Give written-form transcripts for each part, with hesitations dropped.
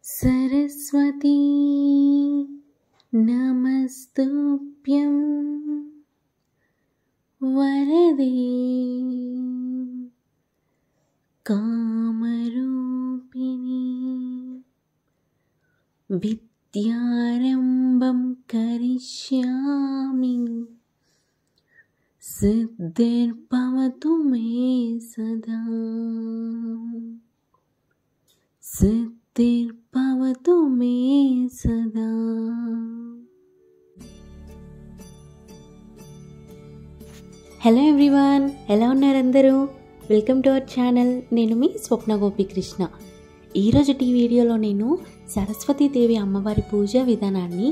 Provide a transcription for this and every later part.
सरस्वती नमस्तुभ्यं वरदे कामरूपिणी विद्यारम्भं करिष्यामि सिद्धिर्भवतु मे सदा सिद्धिर्भवतु मे सदा। హలో ఎవ్రీవన్, ఎలా ఉన్నారు అందరూ? Welcome to our channel. నేను మీ స్వప్న గోపికృష్ణ. ఈరోజు ఈ వీడియోలో నేను సరస్వతీదేవి అమ్మవారి పూజా విధానాన్ని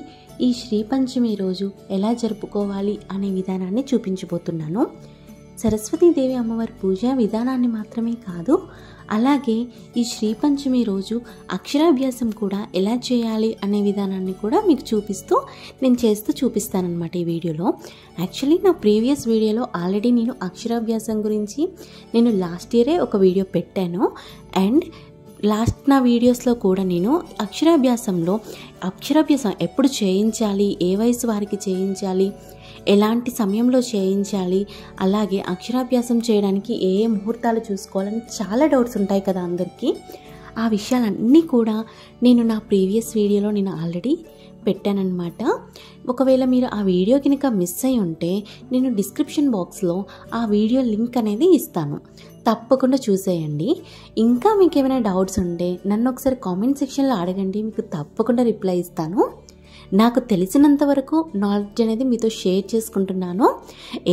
ఈ శ్రీ పంచమి రోజు ఎలా జరుపుకోవాలి అనే విధానాన్ని చూపించబోతున్నాను. సరస్వతీదేవి అమ్మవారి పూజా విధానాన్ని మాత్రమే కాదు, అలాగే ఈ శ్రీ పంచమి రోజు అక్షరాభ్యాసం కూడా ఎలా చేయాలి అనే విధానాన్ని కూడా మీకు నేను చేస్తూ చూపిస్తానన్నమాట ఈ వీడియోలో. యాక్చువల్లీ నా ప్రీవియస్ వీడియోలో ఆల్రెడీ నేను అక్షరాభ్యాసం గురించి లాస్ట్ ఇయరే ఒక వీడియో పెట్టాను. అండ్ నా వీడియోస్లో కూడా నేను అక్షరాభ్యాసం ఎప్పుడు చేయించాలి, ఏ వయసు వారికి చేయించాలి, ఎలాంటి సమయంలో చేయించాలి, అలాగే అక్షరాభ్యాసం చేయడానికి ఏ ముహూర్తాలు చూసుకోవాలని చాలా డౌట్స్ ఉంటాయి కదా అందరికీ. ఆ విషయాలన్నీ కూడా నేను నా ప్రీవియస్ వీడియోలో ఆల్రెడీ పెట్టానన్నమాట. ఒకవేళ మీరు ఆ వీడియో కనుక మిస్ అయి ఉంటే నేను డిస్క్రిప్షన్ బాక్స్లో ఆ వీడియో లింక్ అనేది ఇస్తాను, తప్పకుండా చూసేయండి. ఇంకా మీకు ఏమైనా డౌట్స్ ఉంటే నన్ను ఒకసారి కామెంట్ సెక్షన్లో అడగండి, మీకు తప్పకుండా రిప్లై ఇస్తాను. నాకు తెలిసినంత వరకు నాలెడ్జ్ అనేది మీతో షేర్ చేసుకుంటున్నాను.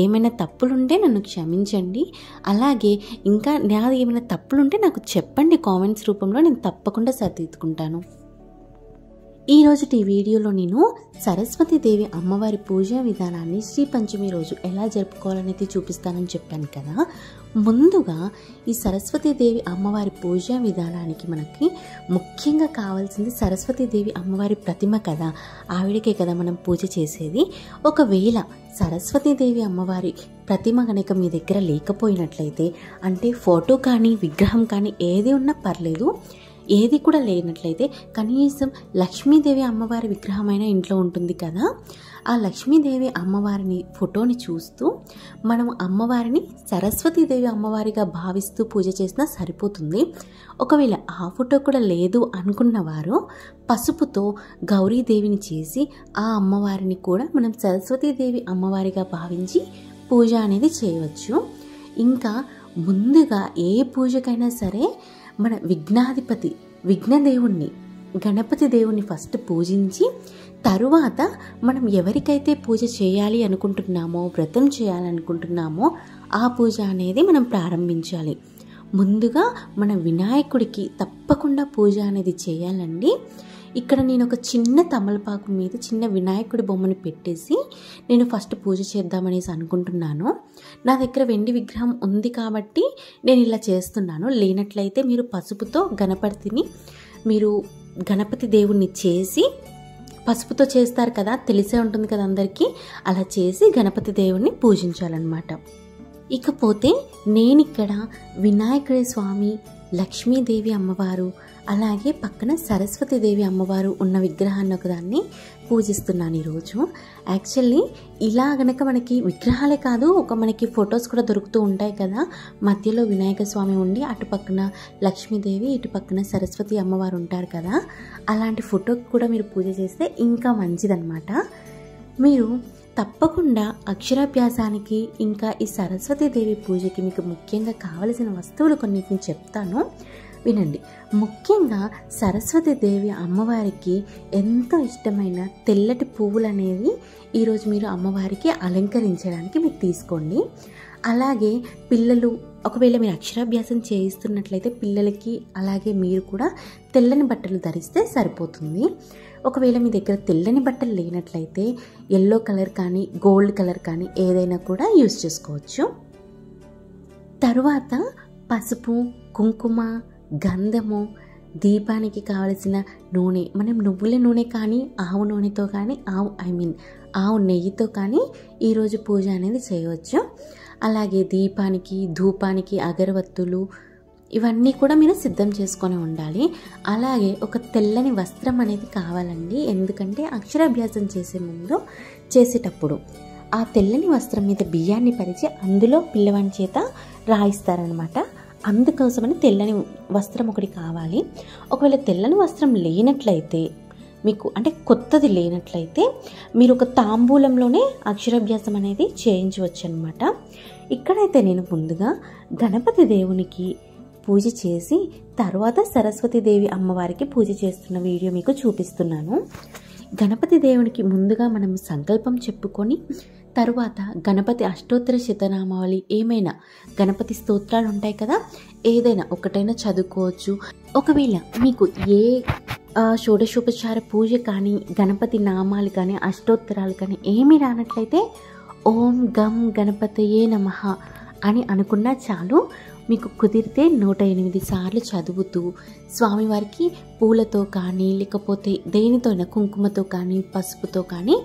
ఏమైనా తప్పులుంటే నన్ను క్షమించండి. అలాగే ఇంకా నాది ఏమైనా తప్పులుంటే నాకు చెప్పండి కామెంట్స్ రూపంలో, నేను తప్పకుండా సరిదిద్దుకుంటాను. ఈరోజు ఈ వీడియోలో నేను సరస్వతీదేవి అమ్మవారి పూజా విధానాన్ని శ్రీ పంచమి రోజు ఎలా జరుపుకోవాలనేది చూపిస్తానని చెప్పాను కదా. ముందుగా ఈ సరస్వతీదేవి అమ్మవారి పూజా విధానానికి మనకి ముఖ్యంగా కావాల్సింది సరస్వతీదేవి అమ్మవారి ప్రతిమ కదా, ఆవిడకే కదా మనం పూజ చేసేది. ఒకవేళ సరస్వతీదేవి అమ్మవారి ప్రతిమ కనుక మీ దగ్గర లేకపోయినట్లయితే, అంటే ఫోటో కానీ విగ్రహం కానీ ఏది ఉన్నా పర్లేదు, ఏది కూడా లేనట్లయితే కనీసం లక్ష్మీదేవి అమ్మవారి విగ్రహమైన ఇంట్లో ఉంటుంది కదా, ఆ లక్ష్మీదేవి అమ్మవారిని ఫోటోని చూస్తూ మనం అమ్మవారిని సరస్వతీదేవి అమ్మవారిగా భావిస్తూ పూజ చేసినా సరిపోతుంది. ఒకవేళ ఆ ఫోటో కూడా లేదు అనుకున్నవారు పసుపుతో గౌరీదేవిని చేసి ఆ అమ్మవారిని కూడా మనం సరస్వతీదేవి అమ్మవారిగా భావించి పూజ అనేది చేయవచ్చు. ఇంకా ముందుగా ఏ పూజకైనా సరే మన విఘ్నదేవుణ్ణి గణపతి దేవుణ్ణి ఫస్ట్ పూజించి తరువాత మనం ఎవరికైతే పూజ చేయాలి అనుకుంటున్నామో, వ్రతం చేయాలనుకుంటున్నామో ఆ పూజ అనేది మనం ప్రారంభించాలి. ముందుగా మన వినాయకుడికి తప్పకుండా పూజ అనేది చేయాలండి. ఇక్కడ నేను ఒక చిన్న తమలపాకు మీద చిన్న వినాయకుడి బొమ్మని పెట్టేసి నేను ఫస్ట్ పూజ చేద్దామనేసి అనుకుంటున్నాను. నా దగ్గర వెండి విగ్రహం ఉంది కాబట్టి నేను ఇలా చేస్తున్నాను. లేనట్లయితే మీరు పసుపుతో గణపతి దేవుణ్ణి చేసి, పసుపుతో చేస్తారు కదా, తెలిసే ఉంటుంది కదా అందరికీ, అలా చేసి గణపతి దేవుణ్ణి పూజించాలన్నమాట. ఇకపోతే నేనిక్కడ వినాయకుడి స్వామి, లక్ష్మీదేవి అమ్మవారు, అలాగే పక్కన సరస్వతీదేవి అమ్మవారు ఉన్న విగ్రహాన్ని ఒకదాన్ని పూజిస్తున్నాను ఈరోజు. యాక్చువల్లీ ఇలా గనక మనకి విగ్రహాలే కాదు, మనకి ఫొటోస్ కూడా దొరుకుతూ ఉంటాయి కదా, మధ్యలో వినాయక స్వామి ఉండి అటు పక్కన లక్ష్మీదేవి, ఇటు పక్కన సరస్వతి అమ్మవారు ఉంటారు కదా, అలాంటి ఫోటోకి కూడా మీరు పూజ చేస్తే ఇంకా మంచిదన్నమాట. మీరు తప్పకుండా అక్షరాభ్యాసానికి ఇంకా ఈ సరస్వతీదేవి పూజకి మీకు ముఖ్యంగా కావలసిన వస్తువులు కొన్నిటిని చెప్తాను, వినండి. ముఖ్యంగా సరస్వతీదేవి అమ్మవారికి ఎంతో ఇష్టమైన తెల్లటి పువ్వులు అనేవి ఈరోజు మీరు అమ్మవారికి అలంకరించడానికి మీరు తీసుకోండి. అలాగే పిల్లలు, ఒకవేళ మీరు అక్షరాభ్యాసం చేయిస్తున్నట్లయితే పిల్లలకి అలాగే మీరు కూడా తెల్లని బట్టలు ధరిస్తే సరిపోతుంది. ఒకవేళ మీ దగ్గర తెల్లని బట్టలు లేనట్లయితే ఎల్లో కలర్ కానీ గోల్డ్ కలర్ కానీ ఏదైనా కూడా యూజ్ చేసుకోవచ్చు. తరువాత పసుపు, కుంకుమ, గంధము, దీపానికి కావలసిన నూనె, మనం నువ్వుల నూనె కానీ ఆవు నూనెతో కానీ ఆవు నెయ్యితో కానీ ఈరోజు పూజ అనేది చేయవచ్చు. అలాగే దీపానికి, ధూపానికి అగరవత్తులు, ఇవన్నీ కూడా మీరు సిద్ధం చేసుకొని ఉండాలి. అలాగే ఒక తెల్లని వస్త్రం అనేది కావాలండి. ఎందుకంటే అక్షరాభ్యాసం చేసేటప్పుడు ఆ తెల్లని వస్త్రం మీద బియ్యాన్ని పరిచి అందులో పిల్లవాని చేత రాయిస్తారనమాట. అందుకోసమని తెల్లని వస్త్రం ఒకటి కావాలి. ఒకవేళ తెల్లని వస్త్రం లేనట్లయితే, మీకు అంటే కొత్తది లేనట్లయితే, మీరు ఒక తాంబూలంలోనే అక్షరాభ్యాసం అనేది చేయించవచ్చు అనమాట. ఇక్కడైతే నేను ముందుగా గణపతి దేవునికి పూజ చేసి తర్వాత సరస్వతీదేవి అమ్మవారికి పూజ చేస్తున్న వీడియో మీకు చూపిస్తున్నాను. గణపతి దేవునికి ముందుగా మనం సంకల్పం చెప్పుకొని తరువాత గణపతి అష్టోత్తర శతనామావళి ఏమైనా గణపతి స్తోత్రాలు ఉంటాయి కదా, ఏదైనా ఒకటైనా చదువుకోవచ్చు. ఒకవేళ మీకు ఏ షోడశోపచార పూజ కానీ గణపతి నామాలు కానీ అష్టోత్తరాలు కానీ ఏమీ రానట్లయితే ఓం గం గణపతయే నమః అని అనుకున్నా చాలు. మీకు కుదిరితే 108 సార్లు చదువుతూ స్వామివారికి పూలతో కానీ లేకపోతే దేనితో అయినా కుంకుమతో కానీ పసుపుతో కానీ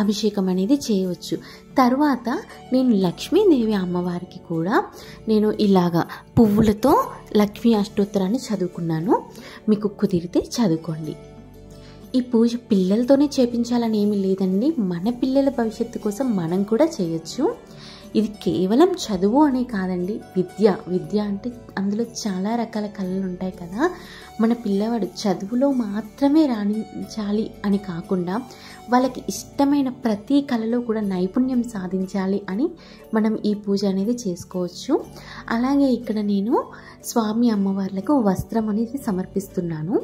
అభిషేకం అనేది చేయవచ్చు. తర్వాత నేను లక్ష్మీదేవి అమ్మవారికి కూడా నేను ఇలాగా పువ్వులతో లక్ష్మీ అష్టోత్తరాన్ని చదువుకున్నాను. మీకు కుదిరితే చదువుకోండి. ఈ పూజ పిల్లలతోనే చేపించాలని ఏమీ లేదండి. మన పిల్లల భవిష్యత్తు కోసం మనం కూడా చేయొచ్చు. ఇది కేవలం చదువు అనే కాదండి, విద్య అంటే అందులో చాలా రకాల కళలు ఉంటాయి కదా. మన పిల్లవాడు చదువులో మాత్రమే రాణించాలి అని కాకుండా వాళ్ళకి ఇష్టమైన ప్రతి కళలో కూడా నైపుణ్యం సాధించాలి అని మనం ఈ పూజ అనేది చేసుకోవచ్చు. అలాగే ఇక్కడ నేను స్వామి అమ్మవార్లకు వస్త్రం అనేది సమర్పిస్తున్నాను.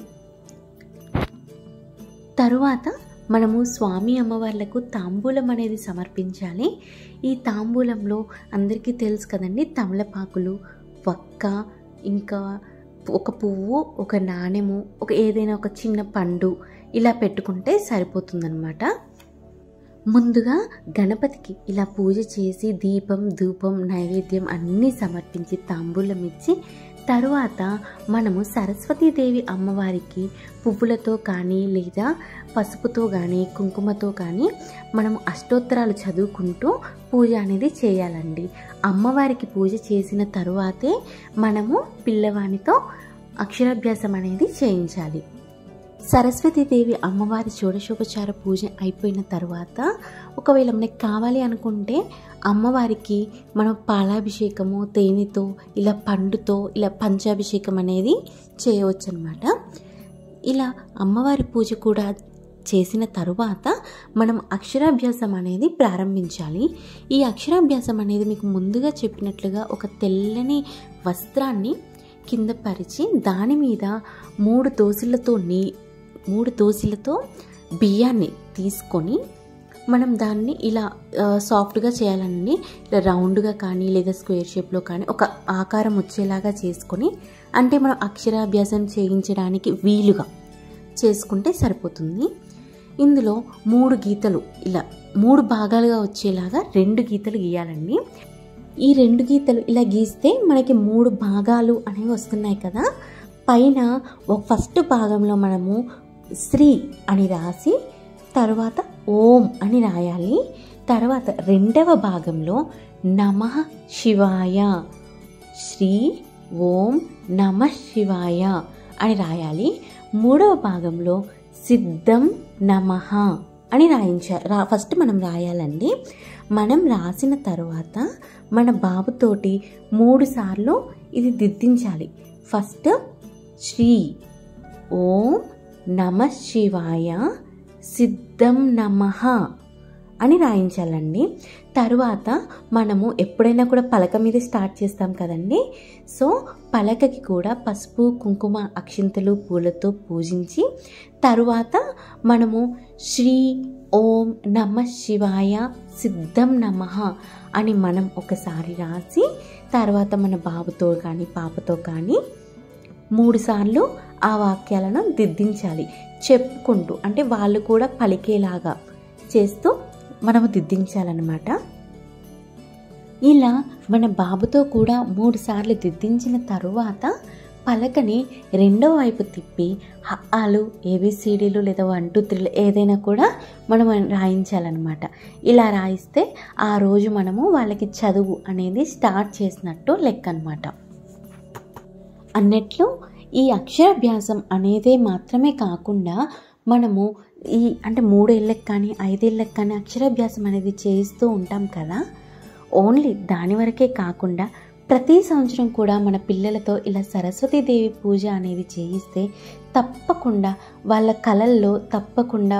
తరువాత మనము స్వామి అమ్మవార్లకు తాంబూలం అనేది సమర్పించాలి. ఈ తాంబూలంలో అందరికీ తెలుసు కదండి, తమలపాకులు, వక్క, ఇంకా ఒక పువ్వు, ఒక నాణెము, ఏదైనా ఒక చిన్న పండు ఇలా పెట్టుకుంటే సరిపోతుందన్నమాట. ముందుగా గణపతికి ఇలా పూజ చేసి దీపం, ధూపం, నైవేద్యం అన్నీ సమర్పించి తాంబూలం ఇచ్చి తరువాత మనము సరస్వతీదేవి అమ్మవారికి పువ్వులతో కానీ లేదా పసుపుతో కానీ కుంకుమతో కానీ మనము అష్టోత్తరాలు చదువుకుంటూ పూజ అనేది చేయాలండి. అమ్మవారికి పూజ చేసిన తరువాతే మనము పిల్లవానితో అక్షరాభ్యాసం అనేది చేయించాలి. సరస్వతీదేవి అమ్మవారి షోడశోపచార పూజ అయిపోయిన తర్వాత ఒకవేళ మనకి కావాలి అనుకుంటే అమ్మవారికి మనం పాలాభిషేకము, తేనెతో, ఇలా పండుతో ఇలా పంచాభిషేకం అనేది చేయవచ్చు అన్నమాట. ఇలా అమ్మవారి పూజ కూడా చేసిన తరువాత మనం అక్షరాభ్యాసం అనేది ప్రారంభించాలి. ఈ అక్షరాభ్యాసం అనేది మీకు ముందుగా చెప్పినట్లుగా ఒక తెల్లని వస్త్రాన్ని కింద పరిచి దాని మీద 3 దోశలతో బియ్యాన్ని తీసుకొని మనం దాన్ని ఇలా సాఫ్ట్గా చేయాలండి. రౌండ్గా కానీ లేదా స్క్వేర్ షేప్లో కానీ ఒక ఆకారం వచ్చేలాగా చేసుకొని, అంటే మనం అక్షరాభ్యాసం చేయించడానికి వీలుగా చేసుకుంటే సరిపోతుంది. ఇందులో 3 గీతలు ఇలా 3 భాగాలుగా వచ్చేలాగా 2 గీతలు గీయాలండి. ఈ 2 గీతలు ఇలా గీస్తే మనకి 3 భాగాలు అనేవి వస్తున్నాయి కదా. పైన ఫస్ట్ భాగంలో మనము శ్రీ అని రాసి తర్వాత ఓం అని రాయాలి. తర్వాత రెండవ భాగంలో నమః శివాయ, శ్రీ ఓం నమః శివాయ అని రాయాలి. మూడవ భాగంలో సిద్ధం నమః అని ఫస్ట్ మనం రాయాలండి. మనం రాసిన తర్వాత మన బాబుతోటి 3 సార్లు ఇది దిద్దించాలి. ఫస్ట్ శ్రీ ఓం నమః శివాయ సిద్ధం నమః అని రాయించాలండి. తరువాత మనము ఎప్పుడైనా కూడా పలక మీద స్టార్ట్ చేస్తాం కదండి. సో పలకకి కూడా పసుపు, కుంకుమ, అక్షింతలు, పూలతో పూజించి తరువాత మనము శ్రీ ఓం నమః శివాయ సిద్ధం నమః అని మనం ఒకసారి రాసి తర్వాత మన బాబుతో కానీ పాపతో కానీ 3 సార్లు ఆ వాక్యాలను దిద్దించాలి చెప్పుకుంటూ, అంటే వాళ్ళు కూడా పలికేలాగా చేస్తూ మనము దిద్దించాలన్నమాట. ఇలా మన బాబుతో కూడా 3 సార్లు దిద్దించిన తరువాత పలకని రెండో వైపు తిప్పి హఆలు, ఏబిసిడీలు లేదా 1 2 3 ఏదైనా కూడా మనం రాయించాలన్నమాట. ఇలా రాయిస్తే ఆ రోజు మనము వాళ్ళకి చదువు అనేది స్టార్ట్ చేసినట్టు లెక్క అన్నమాట. అన్నట్లు ఈ అక్షరాభ్యాసం అనేదే మాత్రమే కాకుండా మనము అంటే 3 ఏళ్ళకి కానీ 5 ఏళ్ళకి కానీ అక్షరాభ్యాసం అనేది చేస్తూ ఉంటాం కదా. ఓన్లీ దాని వరకే కాకుండా ప్రతి సంవత్సరం కూడా మన పిల్లలతో ఇలా సరస్వతీదేవి పూజ అనేది చేయిస్తే తప్పకుండా వాళ్ళ కళల్లో తప్పకుండా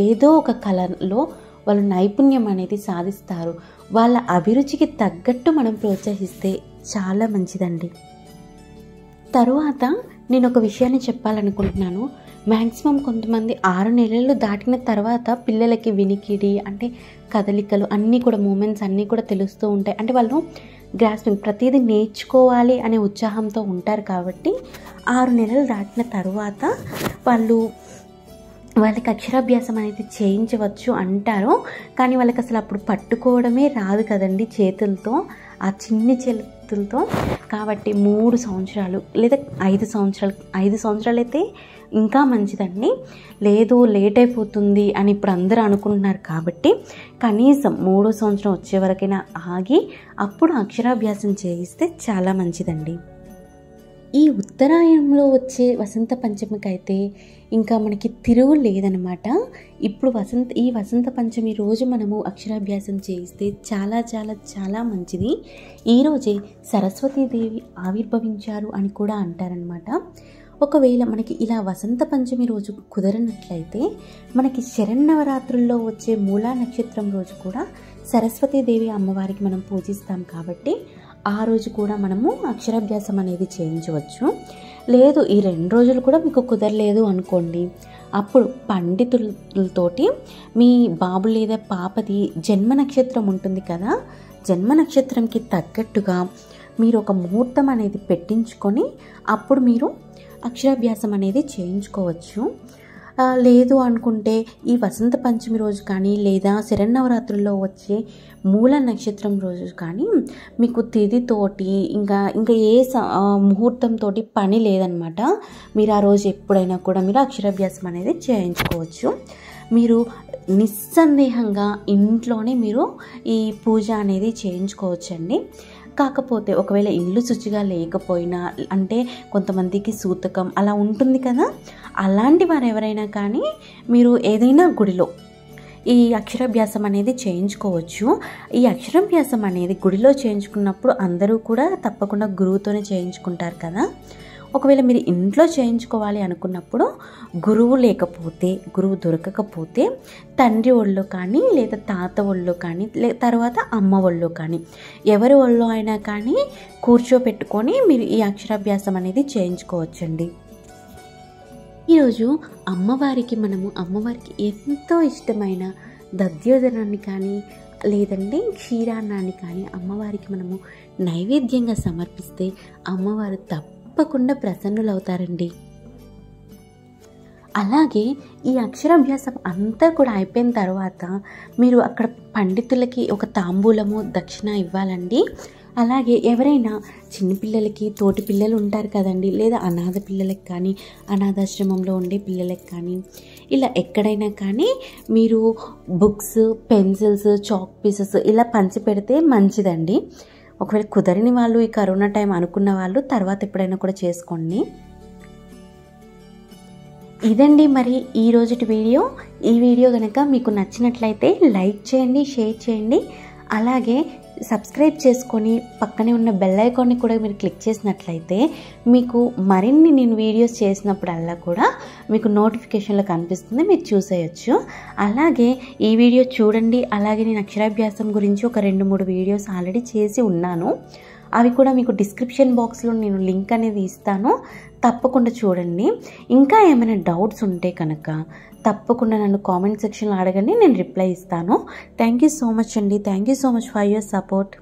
ఏదో ఒక కళలో వాళ్ళు నైపుణ్యం అనేది సాధిస్తారు. వాళ్ళ అభిరుచికి తగ్గట్టు మనం ప్రోత్సహిస్తే చాలా మంచిదండి. తరువాత నేను ఒక విషయాన్ని చెప్పాలనుకుంటున్నాను. మ్యాక్సిమం కొంతమంది 6 నెలలు దాటిన తర్వాత పిల్లలకి వినికిడి అంటే కదలికలు అన్నీ కూడా మూమెంట్స్ అన్నీ కూడా తెలుస్తూ ఉంటాయి. అంటే వాళ్ళు గ్రాస్పింగ్ ప్రతిదీ నేర్చుకోవాలి అనే ఉత్సాహంతో ఉంటారు. కాబట్టి 6 నెలలు దాటిన తర్వాత వాళ్ళకి అక్షరాభ్యాసం అనేది చేయించవచ్చు అంటారు. కానీ వాళ్ళకి అసలు అప్పుడు పట్టుకోవడమే రాదు కదండి చేతులతో, ఆ చిన్ని చేతులతో. కాబట్టి 3 సంవత్సరాలు లేదా 5 సంవత్సరాలు అయితే ఇంకా మంచిదండి. లేదు లేట్ అయిపోతుంది అని ఇప్పుడు అందరూ అనుకుంటున్నారు. కాబట్టి కనీసం 3వ సంవత్సరం వచ్చే వరకైనా ఆగి అప్పుడు అక్షరాభ్యాసం చేయిస్తే చాలా మంచిదండి. ఈ ఉత్తరాయణంలో వచ్చే వసంత పంచమికి అయితే ఇంకా మనకి తిరుగు లేదనమాట. ఇప్పుడు ఈ వసంత పంచమి రోజు మనము అక్షరాభ్యాసం చేయిస్తే చాలా చాలా చాలా మంచిది. ఈరోజే సరస్వతీదేవి ఆవిర్భవించారు అని కూడా అంటారనమాట. ఒకవేళ మనకి ఇలా వసంత పంచమి రోజు కుదరనట్లయితే మనకి శరన్నవరాత్రుల్లో వచ్చే మూలా నక్షత్రం రోజు కూడా సరస్వతీదేవి అమ్మవారికి మనం పూజిస్తాం. కాబట్టి ఆ రోజు కూడా మనము అక్షరాభ్యాసం అనేది చేయించవచ్చు. లేదు ఈ 2 రోజులు కూడా మీకు కుదరలేదు అనుకోండి, అప్పుడు పండితులతోటి మీ బాబు లేదా పాపది జన్మ నక్షత్రం ఉంటుంది కదా, జన్మ నక్షత్రంకి తగ్గట్టుగా మీరు ఒక ముహూర్తం అనేది పెట్టించుకొని అప్పుడు మీరు అక్షరాభ్యాసం అనేది చేయించుకోవచ్చు. లేదు అనుకుంటే ఈ వసంత పంచమి రోజు కానీ లేదా శరన్నవరాత్రుల్లో వచ్చే మూల నక్షత్రం రోజు కానీ మీకు తిథితోటి ఇంకా ఏ ముహూర్తంతో పని లేదనమాట. మీరు ఆ రోజు ఎప్పుడైనా కూడా మీరు అక్షరాభ్యాసం అనేది చేయించుకోవచ్చు. మీరు నిస్సందేహంగా ఇంట్లోనే మీరు ఈ పూజ అనేది చేయించుకోవచ్చండి. కాకపోతే ఒకవేళ ఇల్లు శుచిగా లేకపోయినా అంటే కొంతమందికి సూతకం అలా ఉంటుంది కదా, అలాంటి వారు ఎవరైనా కానీ మీరు ఏదైనా గుడిలో ఈ అక్షరాభ్యాసం అనేది చేయించుకోవచ్చు. ఈ అక్షరాభ్యాసం అనేది గుడిలో చేయించుకున్నప్పుడు అందరూ కూడా తప్పకుండా గురువుతోనే చేయించుకుంటారు కదా. ఒకవేళ మీరు ఇంట్లో చేయించుకోవాలి అనుకున్నప్పుడు గురువు దొరకకపోతే తండ్రి ఒళ్ళో కానీ లేదా తాత ఒళ్ళో కానీ తర్వాత అమ్మ ఒళ్ళో కానీ ఎవరి ఒళ్ళో అయినా కానీ కూర్చోపెట్టుకొని మీరు ఈ అక్షరాభ్యాసం అనేది చేయించుకోవచ్చండి. ఈరోజు అమ్మవారికి ఎంతో ఇష్టమైన దధ్యోదనాన్ని కానీ లేదంటే క్షీరాన్నాన్ని కానీ అమ్మవారికి మనము నైవేద్యంగా సమర్పిస్తే అమ్మవారు తప్పకుండా ప్రసన్నులవుతారండి. అలాగే ఈ అక్షరాభ్యాసం అంతా కూడా అయిపోయిన తర్వాత మీరు అక్కడ పండితులకి ఒక తాంబూలము దక్షిణ ఇవ్వాలండి. అలాగే ఎవరైనా చిన్నపిల్లలకి తోటి పిల్లలు ఉంటారు కదండి, లేదా అనాథ పిల్లలకి కానీ అనాథాశ్రమంలో ఉండే పిల్లలకి కానీ ఇలా ఎక్కడైనా కానీ మీరు బుక్స్, పెన్సిల్స్, చాక్ పీసెస్ ఇలా పంచి పెడితే మంచిదండి. ఒకవేళ కుదరని వాళ్ళు ఈ కరోనా టైం అనుకున్న వాళ్ళు తర్వాత ఎప్పుడైనా కూడా చేసుకోండి. ఇదండి మరి ఈ రోజుటి వీడియో. ఈ వీడియో కనుక మీకు నచ్చినట్లయితే లైక్ చేయండి, షేర్ చేయండి. అలాగే సబ్స్క్రైబ్ చేసుకొని పక్కనే ఉన్న బెల్ ఐకాన్ని కూడా మీరు క్లిక్ చేసినట్లయితే మీకు మరిన్ని నేను వీడియోస్ చేసినప్పుడల్లా కూడా మీకు నోటిఫికేషన్లో కనిపిస్తుంది, మీరు చూసేయచ్చు. అలాగే ఈ వీడియో చూడండి. అలాగే నేను అక్షరాభ్యాసం గురించి ఒక 2-3 వీడియోస్ ఆల్రెడీ చేసి ఉన్నాను. అవి కూడా మీకు డిస్క్రిప్షన్ బాక్స్లో నేను లింక్ అనేది ఇస్తాను, తప్పకుండా చూడండి. ఇంకా ఏమైనా డౌట్స్ ఉంటే కనుక తప్పకుండా నన్ను కామెంట్ సెక్షన్లో అడగండి, నేను రిప్లై ఇస్తాను. థ్యాంక్ యూ సో మచ్ అండి. Thank you so much for your support.